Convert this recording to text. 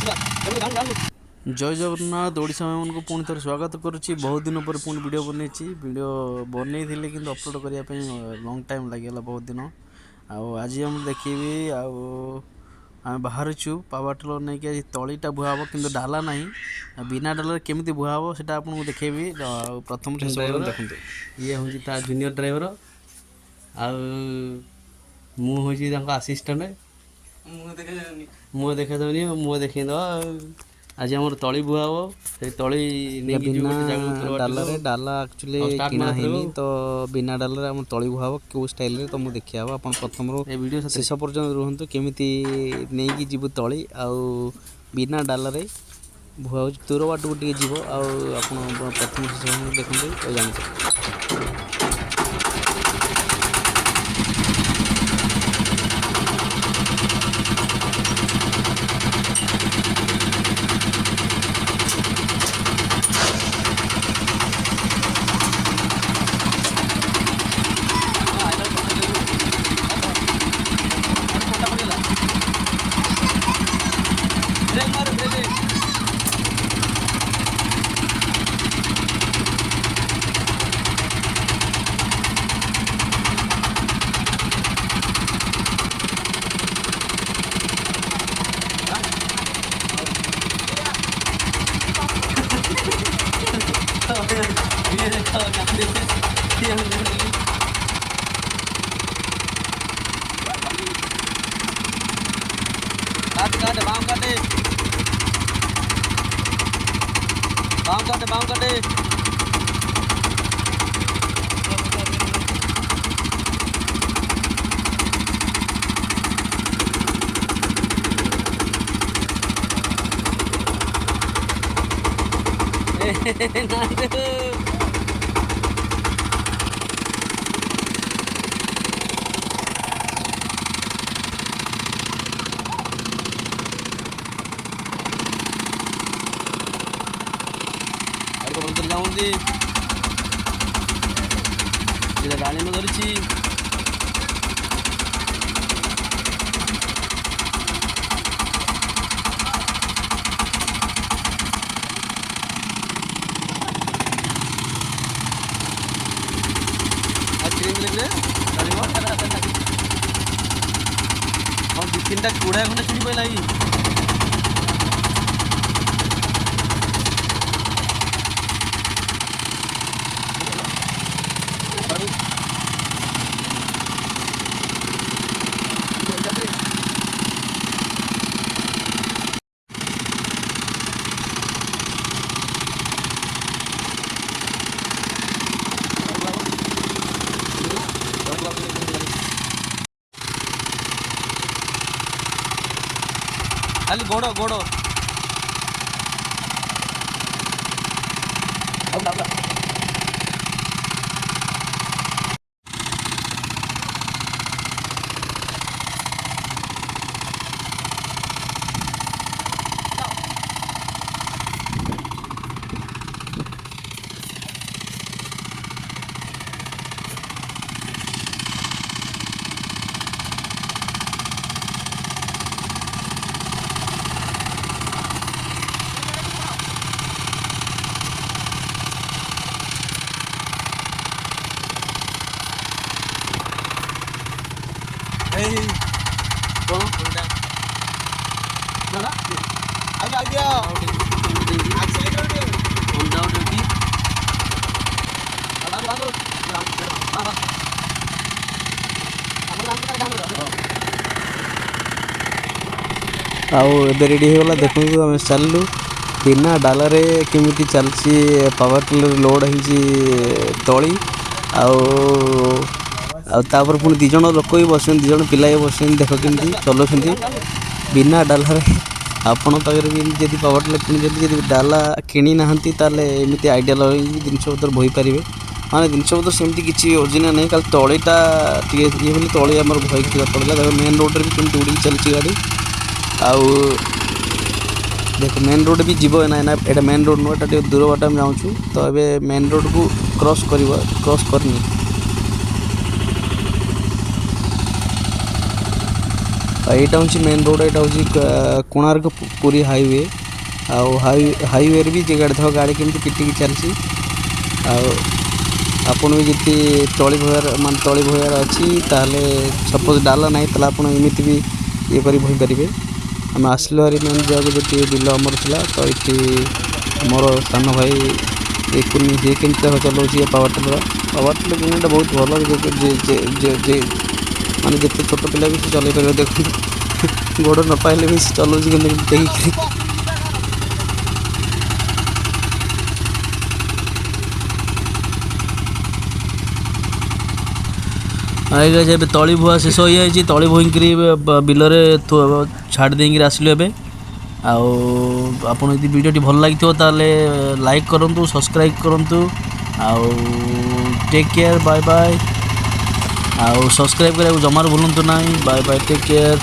जय जगन्नाथ ओडिशा को पुणी थोड़े स्वागत करुच्ची। बहुत दिन पर पुणी वीडियो बन बनई कि अपलोड करने लंग टाइम लगे बहुत दिन। आज हम देखी आम बाहर पावर टिलर नहीं कि तलीटा बुआ हम कि डाला ना बिना डालर केमी बुआ हम से आपको देखेबी। प्रथम ड्राइवर देखते ये हूँ जूनियर ड्राइवर मुझे आसीस्टाट मुँह देखा जाऊनी मुँह देखद। आज आम तली बुआ हम से तली बिना डालर डाला एक्चुअली किणा है तो बिना डालर आम तली बुआ हम क्यों स्टाइल तो मुझे देखा आप प्रथम वीडियो शेष पर्यटन रुहतु केमी नहीं जीव तली बिना डालर बुआ दूर बाट को जीव आप प्रथम शेष देखते तो जानते। बाम काटे डाली में धरी दी तीन टा कूड़ा खंडे छुड़ी पाला खाली गोड़ गोड़ रेडी होगा देखो आम चलू बिना डालर केमी चलती पावर टिलर लोड हो तली आपर पुणी दिज लोक भी बस दिज पिला भी बस देख केमी चलाऊँ बिना डालर आपण पाखे भी जब पावर टिलर कि डाला किणी ना एमती आइडिया लगे जिन पतर बोई पारे माने जिन पतर सेमती किसी ओरिजिनल नहीं खाली तलीटा ये तली आम भय पड़ा मेन रोड भी कमी उड़ी चलती गाड़ी देख मेन रोड भी जीव ना यहाँ मेन रोड नुह ये दूर बाट में जाऊँ तो ये मेन रोड को क्रॉस करनी यहाँ हूँ मेन रोड, यहाँ हूँ कोणार्क पुरी हाईवे। हाईवे भी जगह देख गाड़ी केमती पिटिकी चलती। आपन भी जी तली भोयार मान तली भोयार अच्छी ताले सपोज डाला ना ताला आप एमती भी ये कर भई पारे। आम आसलु हारी मेन जगह जी बिल आमर था तो ये मोर सान भाई ये केमती चलाऊँ पावर टिलर जिनटा बहुत भल माने जिते छोट पिला भी चल पारे। देखो गोड़ न पाइले भी चलाऊँ देखिए। आगे जब तली भुआ शेष हो जाए तली भुईकरी बिलरे छाड़ देंगे आसलु एबे। आपन यदि वीडियोटी भल लगी ताले लाइक करूँ, सब्सक्राइब करूँ। Take care, bye bye. Subscribe करा जमार भूलु ना। Bye bye, take care.